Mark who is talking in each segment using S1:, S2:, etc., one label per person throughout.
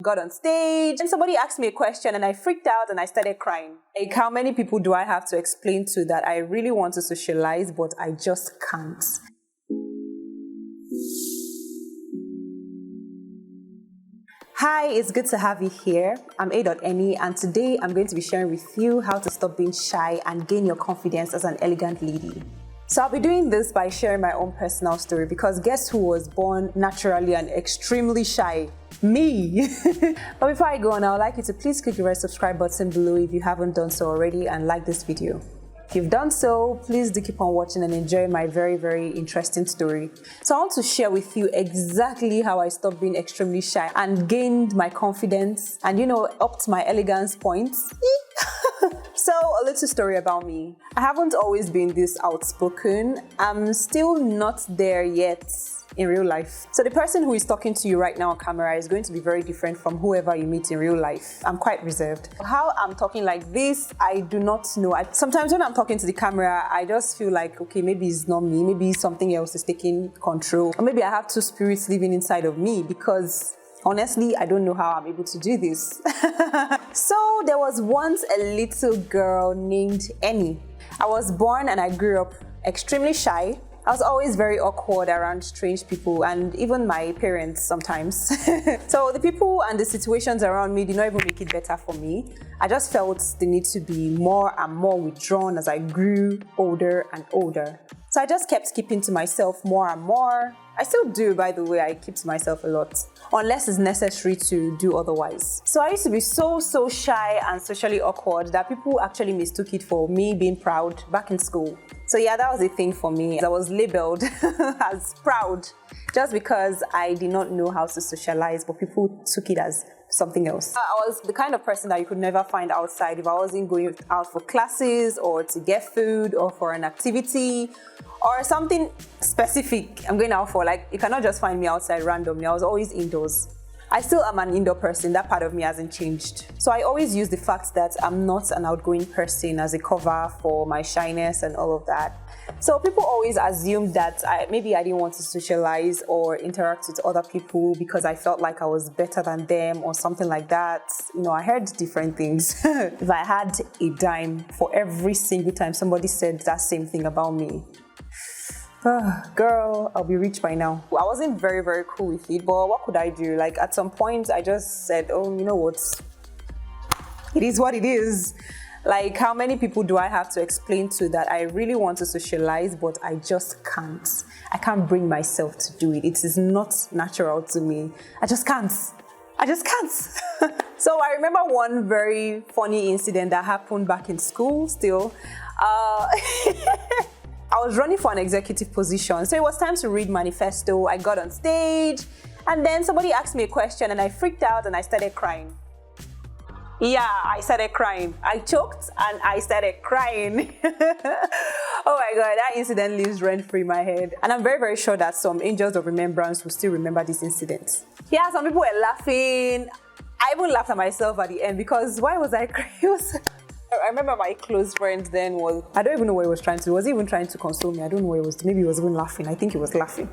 S1: got on stage and somebody asked me a question and I freaked out and I started crying. Like, how many people do I have to explain to that I really want to socialize, but I just can't? Hi, it's good to have you here. I'm A.Any, and today I'm going to be sharing with you how to stop being shy and gain your confidence as an elegant lady. So I'll be doing this by sharing my own personal story, because guess who was born naturally and extremely shy? Me! But before I go on, I would like you to please click the red subscribe button below if you haven't done so already, and like this video. If you've done so, please do keep on watching and enjoy my very, very interesting story. So I want to share with you exactly how I stopped being extremely shy and gained my confidence and, upped my elegance points. So a little story about me. I haven't always been this outspoken. I'm still not there yet in real life. So the person who is talking to you right now on camera is going to be very different from whoever you meet in real life. I'm quite reserved. How I'm talking like this, I do not know. Sometimes when I'm talking to the camera, I just feel like, okay, maybe it's not me, maybe something else is taking control. Or maybe I have two spirits living inside of me, because honestly, I don't know how I'm able to do this. So there was once a little girl named Annie. I was born and I grew up extremely shy. I was always very awkward around strange people and even my parents sometimes. So the people and the situations around me did not even make it better for me. I just felt the need to be more and more withdrawn as I grew older and older. So I just kept keeping to myself more and more. I still do, by the way. I keep to myself a lot, unless it's necessary to do otherwise. So I used to be so shy and socially awkward that people actually mistook it for me being proud back in school. So yeah, that was a thing for me. I was labeled as proud just because I did not know how to socialize, but people took it as something else. I was the kind of person that you could never find outside if I wasn't going out for classes or to get food or for an activity or something specific I'm going out for. Like, you cannot just find me outside randomly. I was always indoors. I still am an indoor person. That part of me hasn't changed. So I always use the fact that I'm not an outgoing person as a cover for my shyness and all of that. So people always assumed that maybe I didn't want to socialize or interact with other people because I felt like I was better than them or something like that. I heard different things. If I had a dime for every single time somebody said that same thing about me, girl, I'll be rich by now. I wasn't very, very cool with it, but what could I do? Like, at some point, I just said, oh, you know what? It is what it is. Like, how many people do I have to explain to that I really want to socialize, but I just can't? I can't bring myself to do it. It is not natural to me. I just can't. So I remember one very funny incident that happened back in school still. I was running for an executive position, so it was time to read manifesto. I got on stage, and then somebody asked me a question, and I freaked out and I started crying. Yeah, I started crying. I choked and I started crying. Oh my God, that incident lives rent-free in my head. And I'm very, very sure that some angels of remembrance will still remember this incident. Yeah, some people were laughing. I even laughed at myself at the end, because why was I crying? I remember my close friend then I don't even know what he was trying to do. Was he even trying to console me? I don't know what he was. Maybe he was even laughing. I think he was laughing.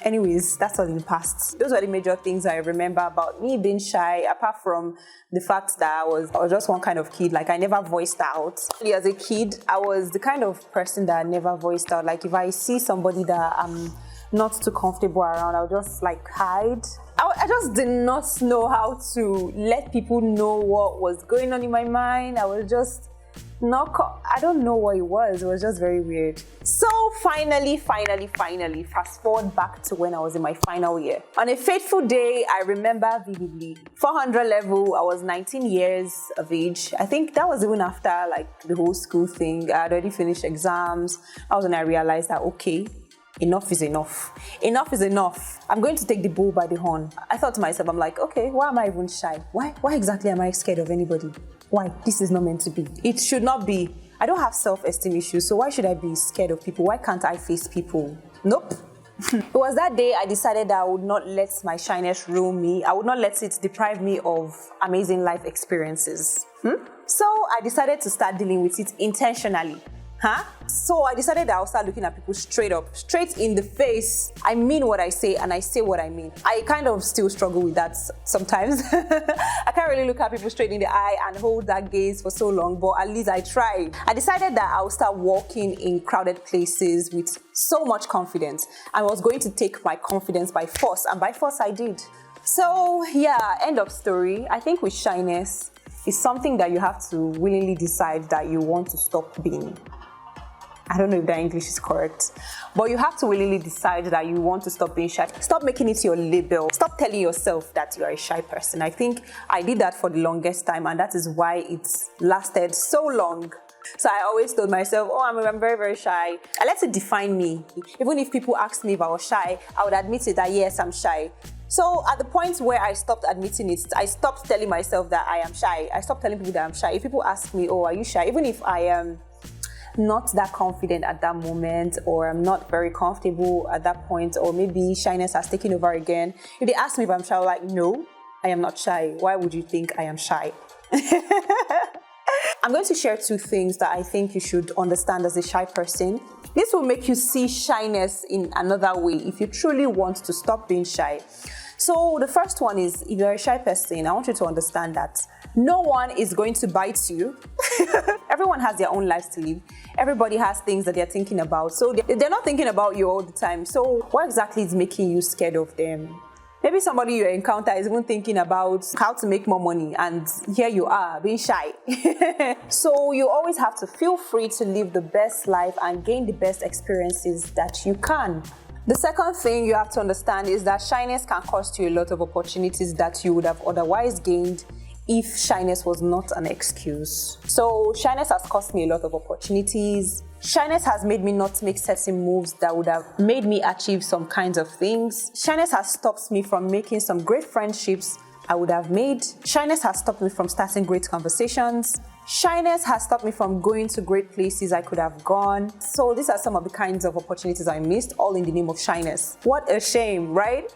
S1: Anyways, that's all in the past. Those were the major things I remember about me being shy, apart from the fact that I was just one kind of kid. Like, I never voiced out. As a kid, I was the kind of person that never voiced out. Like, if I see somebody that I'm not too comfortable around, I'll just like hide. I just did not know how to let people know what was going on in my mind. I was just I don't know what it was. It was just very weird. So finally, fast forward back to when I was in my final year. On a fateful day, I remember vividly. 400 level, I was 19 years of age. I think that was even after like the whole school thing. I had already finished exams. That was when I realized that, okay, enough is enough. Enough is enough. I'm going to take the bull by the horn. I thought to myself, I'm like, okay, why am I even shy? Why exactly am I scared of anybody? Why? This is not meant to be. It should not be. I don't have self-esteem issues, so why should I be scared of people? Why can't I face people? Nope. It was that day I decided that I would not let my shyness rule me. I would not let it deprive me of amazing life experiences. So I decided to start dealing with it intentionally. So I decided that I'll start looking at people straight up, straight in the face. I mean what I say and I say what I mean. I kind of still struggle with that sometimes. I can't really look at people straight in the eye and hold that gaze for so long, but at least I tried. I decided that I'll start walking in crowded places with so much confidence. I was going to take my confidence by force, and by force I did. So yeah, end of story. I think with shyness, it's something that you have to willingly decide that you want to stop being. I don't know if that English is correct, but you have to willingly decide that you want to stop being shy. Stop making it your label. Stop telling yourself that you are a shy person. I think I did that for the longest time, and that is why it's lasted so long. So I always told myself, oh, I'm very, very shy. I let it define me. Even if people asked me if I was shy, I would admit it that yes, I'm shy. So at the point where I stopped admitting it, I stopped telling myself that I am shy. I stopped telling people that I'm shy. If people ask me, oh, are you shy? Even if I am not that confident at that moment, or I'm not very comfortable at that point, or maybe shyness has taken over again. If they ask me if I'm shy, I'm like, no, I am not shy. Why would you think I am shy? I'm going to share 2 things that I think you should understand as a shy person. This will make you see shyness in another way if you truly want to stop being shy. So the first one is, if you're a shy person, I want you to understand that no one is going to bite you. Everyone has their own lives to live. Everybody has things that they're thinking about. So they're not thinking about you all the time. So what exactly is making you scared of them? Maybe somebody you encounter is even thinking about how to make more money, and here you are being shy. So you always have to feel free to live the best life and gain the best experiences that you can. The second thing you have to understand is that shyness can cost you a lot of opportunities that you would have otherwise gained if shyness was not an excuse. So shyness has cost me a lot of opportunities. Shyness has made me not make certain moves that would have made me achieve some kinds of things. Shyness has stopped me from making some great friendships I would have made. Shyness has stopped me from starting great conversations. Shyness has stopped me from going to great places I could have gone. So these are some of the kinds of opportunities I missed, all in the name of shyness. What a shame, right?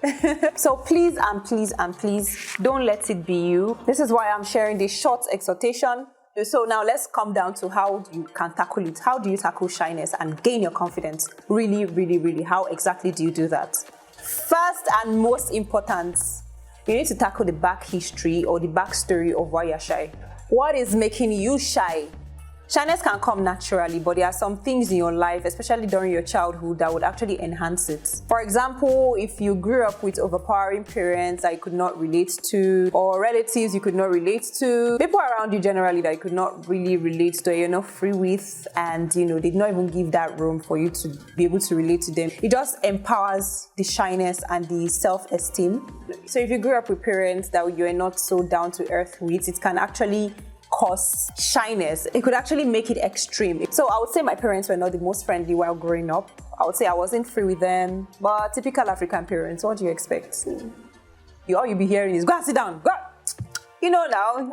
S1: So please and please and please don't let it be you. This is why I'm sharing this short exhortation. So now let's come down to how you can tackle it. How do you tackle shyness and gain your confidence? Really, really, really, how exactly do you do that? First and most important, you need to tackle the back history or the backstory of why you're shy. What is making you shy? Shyness can come naturally, but there are some things in your life, especially during your childhood, that would actually enhance it. For example, if you grew up with overpowering parents that you could not relate to, or relatives you could not relate to, people around you generally that you could not really relate to, you're not free with, and they did not even give that room for you to be able to relate to them. It just empowers the shyness and the self-esteem. So if you grew up with parents that you're not so down to earth with, it can actually cause shyness. It could actually make it extreme. So I would say my parents were not the most friendly while growing up. I would say I wasn't free with them, but typical African parents, what do you expect? All you'll be hearing is, go and sit down, go! Now,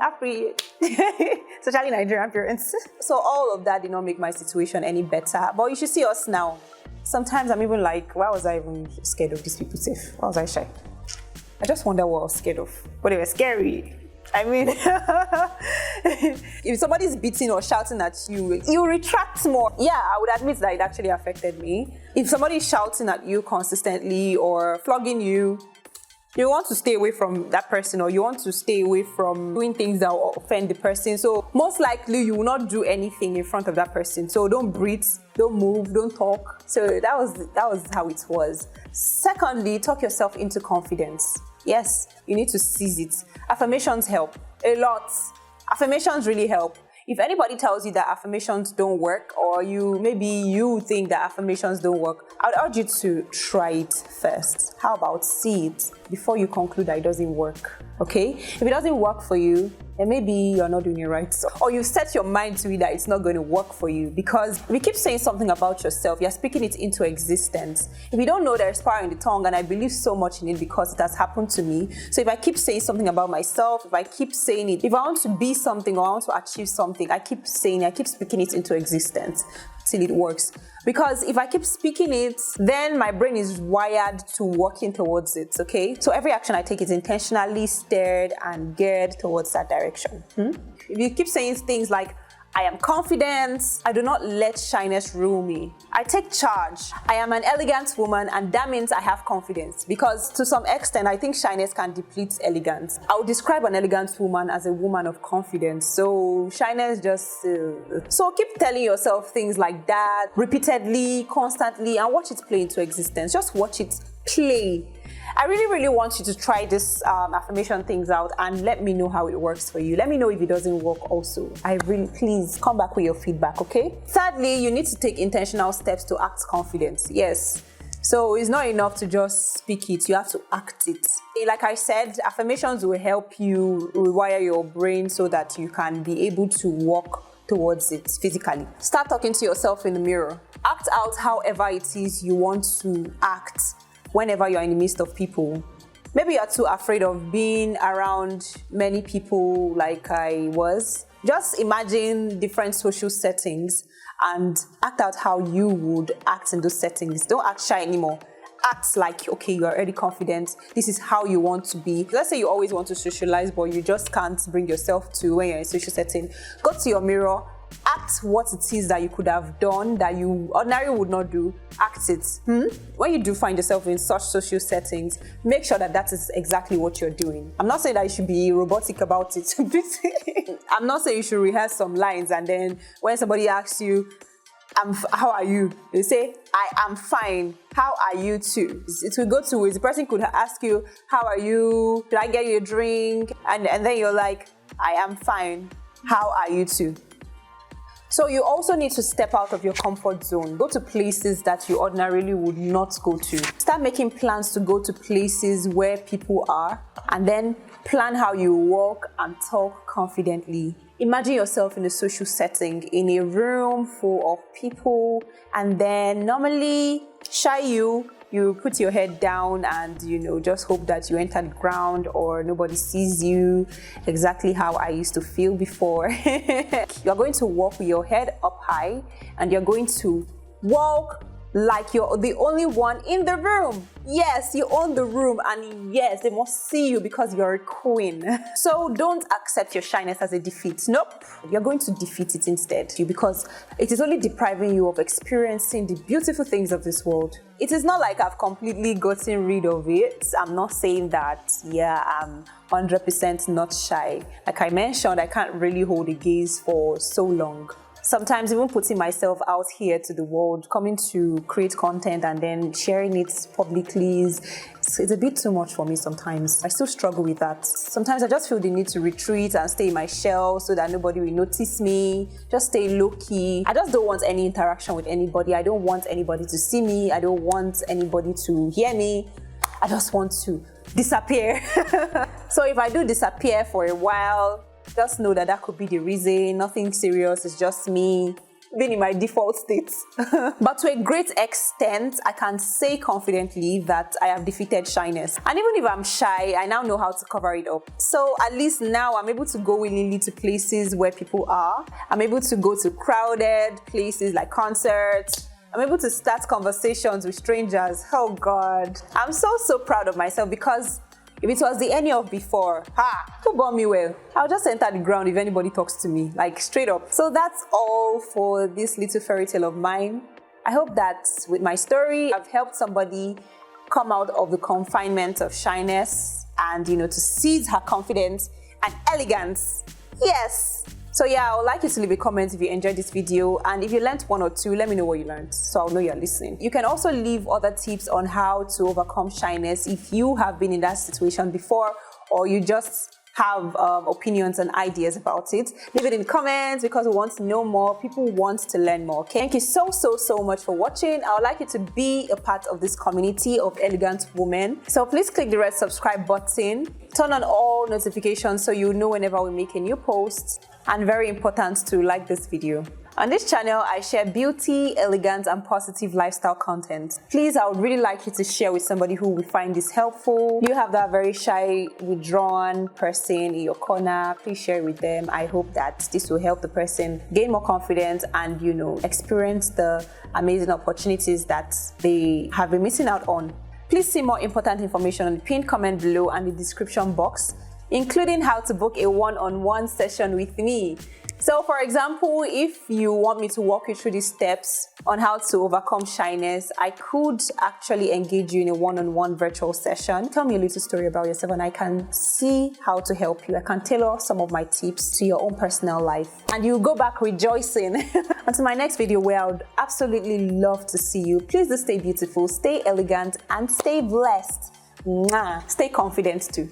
S1: especially Nigerian parents. So all of that did not make my situation any better, but you should see us now. Sometimes I'm even like, why was I even scared of these people safe? Why was I shy? I just wonder what I was scared of, but they were scary. I mean, if somebody's beating or shouting at you, you retract more. Yeah, I would admit that it actually affected me. If somebody is shouting at you consistently or flogging you, you want to stay away from that person, or you want to stay away from doing things that will offend the person. So most likely you will not do anything in front of that person. So don't breathe, don't move, don't talk. So that was how it was. Secondly, talk yourself into confidence. Yes, you need to seize it. Affirmations help a lot. Affirmations really help. If anybody tells you that affirmations don't work, or maybe you think that affirmations don't work, I would urge you to try it first. How about see it before you conclude that it doesn't work, okay? If it doesn't work for you, then maybe you're not doing it right. Or you set your mind to it that it's not going to work for you, because if you keep saying something about yourself, you're speaking it into existence. If you don't know, there's power in the tongue, and I believe so much in it because it has happened to me. So if I keep saying something about myself, if I keep saying it, if I want to be something or I want to achieve something, I keep saying it, I keep speaking it into existence till it works. Because if I keep speaking it, then my brain is wired to working towards it, okay? So every action I take is intentionally steered and geared towards that direction. If you keep saying things like, I am confident. I do not let shyness rule me. I take charge. I am an elegant woman, and that means I have confidence, because to some extent, I think shyness can deplete elegance. I would describe an elegant woman as a woman of confidence. So shyness just... So keep telling yourself things like that repeatedly, constantly, and watch it play into existence. Just watch it play. I really want you to try this affirmation things out and let me know how it works for you. Let me know if it doesn't work also. Please come back with your feedback, okay? Thirdly, you need to take intentional steps to act confident. Yes. So it's not enough to just speak it, you have to act it. Like I said, affirmations will help you rewire your brain so that you can be able to walk towards it physically. Start talking to yourself in the mirror. Act out however it is you want to act whenever you're in the midst of people. Maybe you're too afraid of being around many people like I was. Just imagine different social settings and act out how you would act in those settings. Don't act shy anymore. Act like, okay, you're already confident. This is how you want to be. Let's say you always want to socialize, but you just can't bring yourself to when you're in a social setting. Go to your mirror. Act what it is that you could have done that you ordinarily would not do. Act it. When you do find yourself in such social settings, make sure that that is exactly what you're doing. I'm not saying that you should be robotic about it. I'm not saying you should rehearse some lines and then when somebody asks you, how are you? You say, I am fine. How are you too? It will go two ways. The person could ask you, how are you? Did I get you a drink? And then you're like, I am fine. How are you too? So you also need to step out of your comfort zone. Go to places that you ordinarily would not go to. Start making plans to go to places where people are, and then plan how you walk and talk confidently. Imagine yourself in a social setting, in a room full of people, and then normally shy you put your head down and, just hope that you enter the ground or nobody sees you, exactly how I used to feel before. You're going to walk with your head up high and you're going to walk like you're the only one in the room. Yes, you own the room, and yes, they must see you because you're a queen. So don't accept your shyness as a defeat. Nope, you're going to defeat it instead, because it is only depriving you of experiencing the beautiful things of this world. It is not like I've completely gotten rid of it. I'm not saying that, I'm 100% not shy. Like I mentioned, I can't really hold a gaze for so long. Sometimes even putting myself out here to the world, coming to create content and then sharing it publicly it's a bit too much for me sometimes. I still struggle with that. Sometimes I just feel the need to retreat and stay in my shell so that nobody will notice me, just stay low-key. I just don't want any interaction with anybody. I don't want anybody to see me. I don't want anybody to hear me. I just want to disappear. So if I do disappear for a while, just know that could be the reason. Nothing serious. It's just me being in my default state. But to a great extent, I can say confidently that I have defeated shyness. And even if I'm shy, I now know how to cover it up. So at least now I'm able to go willingly to places where people are. I'm able to go to crowded places like concerts. I'm able to start conversations with strangers. Oh God. I'm so proud of myself, because if it was the any of before, who bought me well? I'll just enter the ground if anybody talks to me, like straight up. So that's all for this little fairy tale of mine. I hope that with my story, I've helped somebody come out of the confinement of shyness and, to seize her confidence and elegance. Yes. So I would like you to leave a comment if you enjoyed this video, and if you learned one or two, let me know what you learned so I'll know you're listening. You can also leave other tips on how to overcome shyness if you have been in that situation before, or you just have opinions and ideas about it. Leave it in the comments, because we want to know more. People want to learn more. Okay? Thank you so much for watching. I would like you to be a part of this community of elegant women. So please click the red subscribe button. Turn on all notifications so you know whenever we make a new post. And very important to like this video. On this channel, I share beauty, elegance, and positive lifestyle content. Please, I would really like you to share with somebody who will find this helpful. You have that very shy, withdrawn person in your corner. Please share it with them. I hope that this will help the person gain more confidence and, experience the amazing opportunities that they have been missing out on. Please see more important information on the pinned comment below and the description box, including how to book a one-on-one session with me. So for example, if you want me to walk you through these steps on how to overcome shyness, I could actually engage you in a one-on-one virtual session. Tell me a little story about yourself and I can see how to help you. I can tailor some of my tips to your own personal life and you go back rejoicing. Until my next video where I would absolutely love to see you. Please do stay beautiful, stay elegant and stay blessed. Mwah. Stay confident too.